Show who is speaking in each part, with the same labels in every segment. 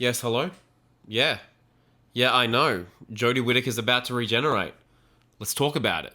Speaker 1: Yes, hello? Yeah. Yeah, I know. Jodie Whittaker's about to regenerate. Let's talk about it.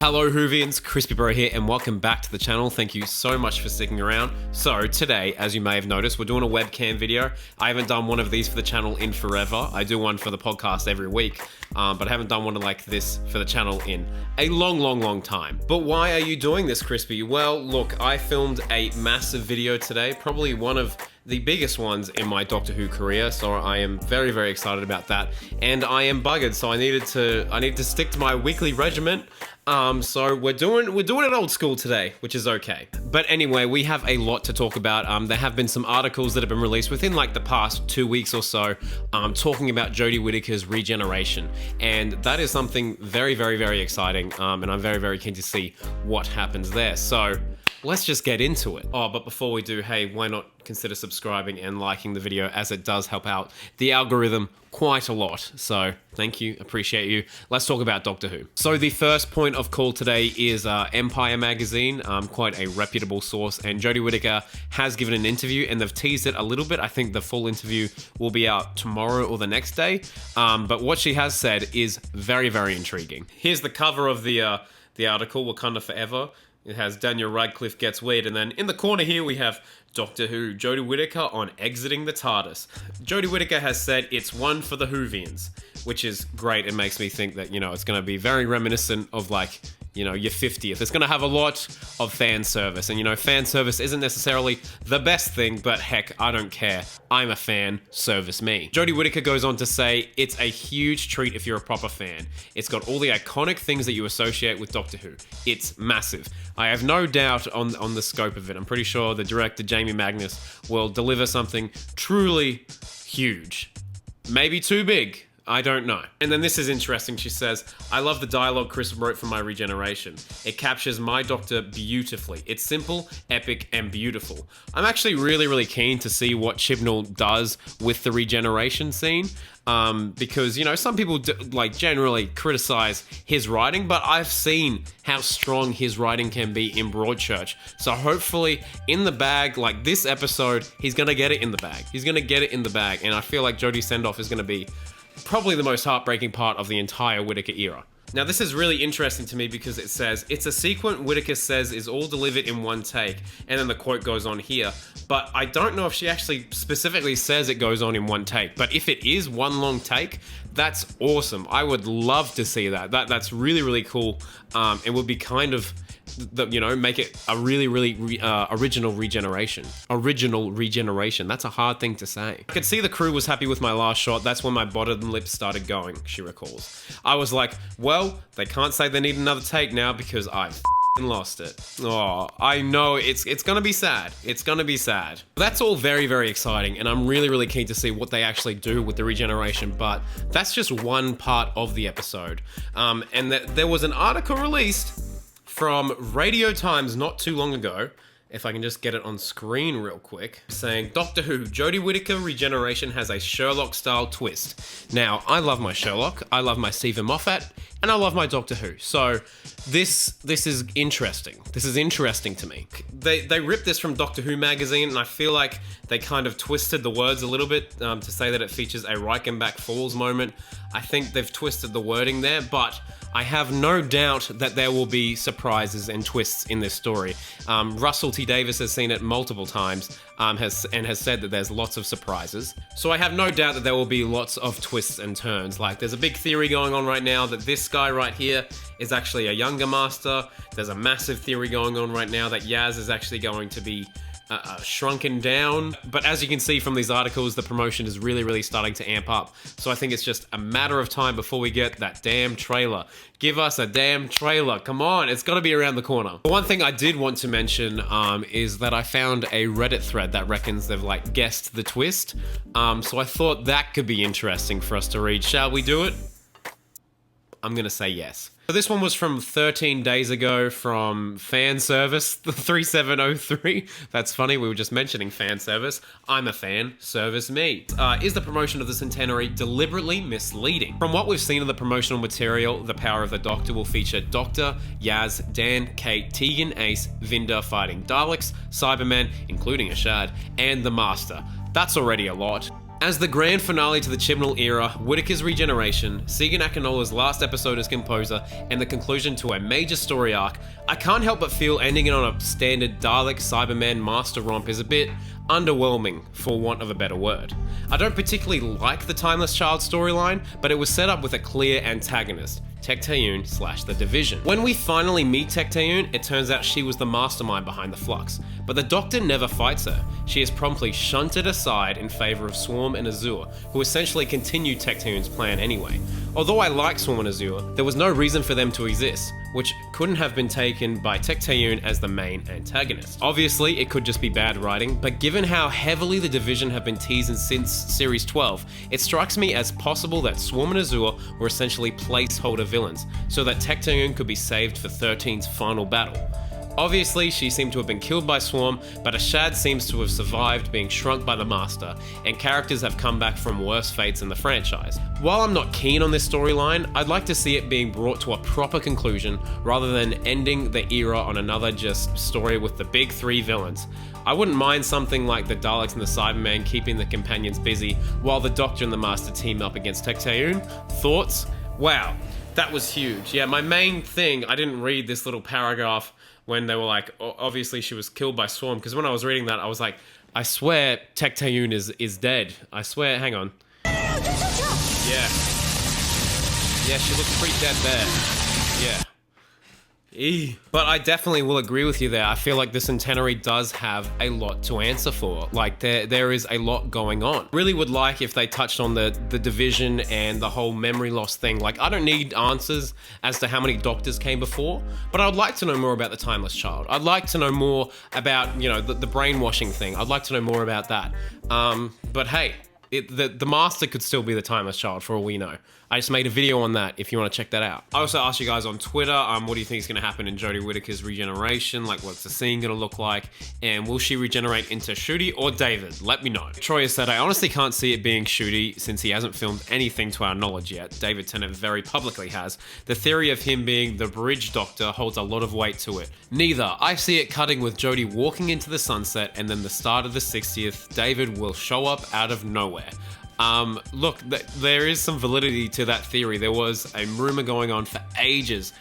Speaker 1: Hello Whovians, Crispy Bro here and welcome back to the channel. Thank you so much for sticking around. So today, as you may have noticed, we're doing a webcam video. I haven't done one of these for the channel in forever. I do one for the podcast every week, but I haven't done one like this for the channel in a long time. But why are you doing this, Crispy? Well, look, I filmed a massive video today, probably one of the biggest ones in my Doctor Who career, so I am very excited about that. And I am buggered, so I need to stick to my weekly regimen. So we're doing it old school today, which is okay. But anyway, we have a lot to talk about. There have been some articles that have been released within like the past 2 weeks or so, talking about Jodie Whittaker's regeneration, and that is something very exciting. And I'm very keen to see what happens there. So let's just get into it. Oh, but before we do, hey, why not consider subscribing and liking the video, as it does help out the algorithm quite a lot. So thank you, appreciate you. Let's talk about Doctor Who. So the first point of call today is Empire magazine, quite a reputable source, and Jodie Whittaker has given an interview and they've teased it a little bit. I think the full interview will be out tomorrow or the next day. But what she has said is very intriguing. Here's the cover of the article, Wakanda Forever. It has Daniel Radcliffe gets weird, and then in the corner here we have Doctor Who, Jodie Whittaker on exiting the TARDIS. Jodie Whittaker has said it's one for the Whovians, which is great. It makes me think that, it's going to be very reminiscent of like, your 50th. It's going to have a lot of fan service, and fan service isn't necessarily the best thing, but heck, I don't care. I'm a fan, service me. Jodie Whittaker goes on to say, it's a huge treat if you're a proper fan. It's got all the iconic things that you associate with Doctor Who. It's massive. I have no doubt on the scope of it. I'm pretty sure the director, Jamie Magnus, will deliver something truly huge. Maybe too big. I don't know. And then this is interesting. She says, I love the dialogue Chris wrote for my regeneration. It captures my Doctor beautifully. It's simple, epic, and beautiful. I'm actually really keen to see what Chibnall does with the regeneration scene. Because, some people generally criticize his writing, but I've seen how strong his writing can be in Broadchurch. So hopefully in the bag, like this episode, he's going to get it in the bag. He's going to get it in the bag. And I feel like Jodie's send-off is going to be probably the most heartbreaking part of the entire Whittaker era. Now this is really interesting to me because it says, it's a sequence Whittaker says is all delivered in one take, and then the quote goes on here, but I don't know if she actually specifically says it goes on in one take, but if it is one long take, that's awesome. I would love to see that. That's really cool. It would be kind of, make it a really original regeneration. Original regeneration. That's a hard thing to say. I could see the crew was happy with my last shot. That's when my bottom lip started going, she recalls. I was like, well, they can't say they need another take now because I've lost it. Oh, I know, it's gonna be sad. It's gonna be sad. That's all very exciting, and I'm really keen to see what they actually do with the regeneration, but that's just one part of the episode. And there was an article released from Radio Times not too long ago, if I can just get it on screen real quick, saying, Doctor Who, Jodie Whittaker regeneration has a Sherlock-style twist. Now, I love my Sherlock, I love my Stephen Moffat, and I love my Doctor Who. So this is interesting. This is interesting to me. They ripped this from Doctor Who magazine, and I feel like they kind of twisted the words a little bit to say that it features a Reichenbach Falls moment. I think they've twisted the wording there, but I have no doubt that there will be surprises and twists in this story. Russell T. Davis has seen it multiple times has said that there's lots of surprises. So I have no doubt that there will be lots of twists and turns. Like, there's a big theory going on right now that this guy right here is actually a younger master. There's a massive theory going on right now that Yaz is actually going to be shrunken down. But as you can see from these articles, the promotion is really starting to amp up. So I think it's just a matter of time before we get that damn trailer. Give us a damn trailer. Come on, it's got to be around the corner. The one thing I did want to mention is that I found a Reddit thread that reckons they've guessed the twist. So I thought that could be interesting for us to read. Shall we do it? I'm gonna say yes. So this one was from 13 days ago from fan service, the 3703. That's funny, we were just mentioning fan service. I'm a fan, service me. Is the promotion of the Centenary deliberately misleading? From what we've seen of the promotional material, the power of the Doctor will feature Doctor, Yaz, Dan, Kate, Tegan, Ace, Vinda fighting Daleks, Cybermen, including Ashad, and the Master. That's already a lot. As the grand finale to the Chibnall era, Whittaker's regeneration, Segan Akinola's last episode as composer, and the conclusion to a major story arc, I can't help but feel ending it on a standard Dalek Cyberman Master romp is a bit underwhelming, for want of a better word. I don't particularly like the Timeless Child storyline, but it was set up with a clear antagonist, Tecteun / the Division. When we finally meet Tecteun, it turns out she was the mastermind behind the flux, but the Doctor never fights her. She is promptly shunted aside in favour of Swarm and Azure, who essentially continue Tecteun's plan anyway. Although I like Swarm and Azure, there was no reason for them to exist, which couldn't have been taken by Tecteun as the main antagonist. Obviously, it could just be bad writing, but given how heavily the Division have been teased since Series 12, it strikes me as possible that Swarm and Azure were essentially placeholder villains, so that Tecteun could be saved for 13's final battle. Obviously, she seemed to have been killed by Swarm, but Ashad seems to have survived being shrunk by the Master, and characters have come back from worse fates in the franchise. While I'm not keen on this storyline, I'd like to see it being brought to a proper conclusion, rather than ending the era on another just story with the big three villains. I wouldn't mind something like the Daleks and the Cybermen keeping the companions busy, while the Doctor and the Master team up against Tecteun. Thoughts? Wow, that was huge. Yeah, my main thing, I didn't read this little paragraph when they were like, obviously she was killed by Swarm, because when I was reading that, I was like, I swear Tecteun is dead. I swear, hang on. Yeah. Yeah, she looks pretty dead there. Yeah. But I definitely will agree with you there. I feel like the Centenary does have a lot to answer for. Like, there is a lot going on. Really would like if they touched on the Division and the whole memory loss thing. Like, I don't need answers as to how many Doctors came before, but I would like to know more about the Timeless Child. I'd like to know more about, you know, the brainwashing thing. I'd like to know more about that. But hey, the Master could still be the Timeless Child for all we know. I just made a video on that if you want to check that out. I also asked you guys on Twitter, what do you think is going to happen in Jodie Whittaker's regeneration? Like, what's the scene going to look like? And will she regenerate into Ncuti or David? Let me know. Troy has said, I honestly can't see it being Ncuti since he hasn't filmed anything to our knowledge yet. David Tennant very publicly has. The theory of him being the Bridge Doctor holds a lot of weight to it. Neither. I see it cutting with Jodie walking into the sunset, and then the start of the 60th, David will show up out of nowhere. Look, there is some validity to that theory. There was a rumor going on for ages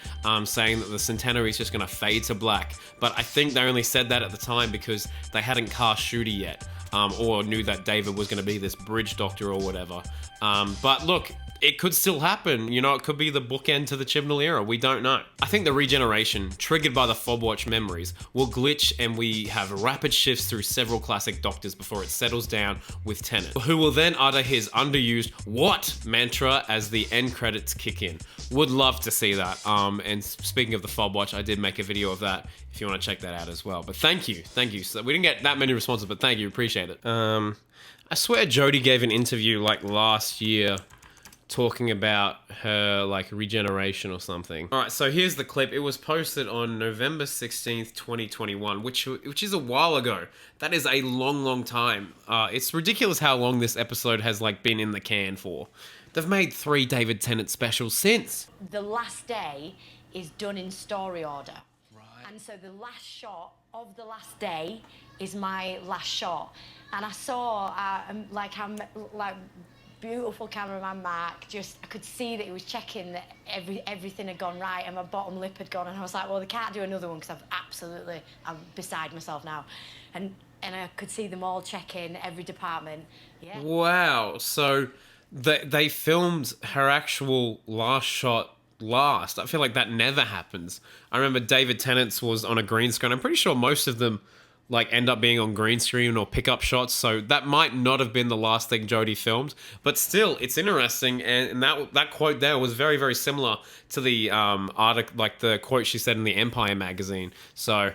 Speaker 1: saying that the Centenary is just going to fade to black. But I think they only said that at the time because they hadn't cast Ncuti yet, or knew that David was going to be this Bridge Doctor or whatever. But look, it could still happen. You know, it could be the bookend to the Chibnall era. We don't know. I think the regeneration, triggered by the Fobwatch memories, will glitch and we have rapid shifts through several classic Doctors before it settles down with Tennant, who will then utter his underused "what" mantra as the end credits kick in. Would love to see that. And speaking of the Fobwatch, I did make a video of that if you want to check that out as well. But thank you. So we didn't get that many responses, but thank you. Appreciate it. I swear Jodie gave an interview like last year talking about her like regeneration or something. All right, so here's the clip. It was posted on November 16th, 2021, which is a while ago. That is a long time. It's ridiculous how long this episode has like been in the can for. They've made 3 David Tennant specials since.
Speaker 2: The last day is done in story order.
Speaker 1: Right.
Speaker 2: And so the last shot of the last day is my last shot. And I saw beautiful cameraman Mark, I could see that he was checking that everything had gone right and my bottom lip had gone, and I was like, well, they can't do another one because I'm beside myself now. And I could see them all checking every department. Yeah.
Speaker 1: Wow, so they filmed her actual last shot last. I feel like that never happens. I remember David Tennant's was on a green screen. I'm pretty sure most of them like end up being on green screen or pickup shots, so that might not have been the last thing Jodie filmed, but still, it's interesting, and that quote there was very similar to the article, like the quote she said in the Empire magazine. So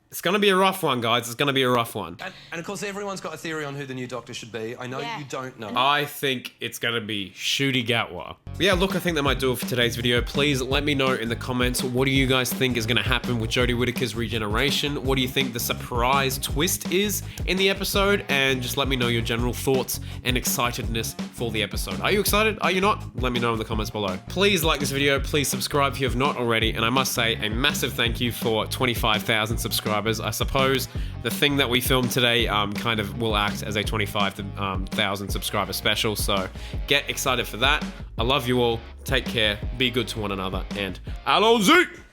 Speaker 1: It's going to be a rough one, guys. It's going to be a rough one.
Speaker 3: And of course, everyone's got a theory on who the new Doctor should be. I know you don't know.
Speaker 1: I think it's going to be Ncuti Gatwa. Yeah, look, I think that might do it for today's video. Please let me know in the comments, what do you guys think is going to happen with Jodie Whittaker's regeneration? What do you think the surprise twist is in the episode? And just let me know your general thoughts and excitedness for the episode. Are you excited? Are you not? Let me know in the comments below. Please like this video. Please subscribe if you have not already. And I must say a massive thank you for 25,000 subscribers. I suppose the thing that we filmed today kind of will act as a 25,000 subscriber special. So get excited for that. I love you all. Take care. Be good to one another. And allons-y!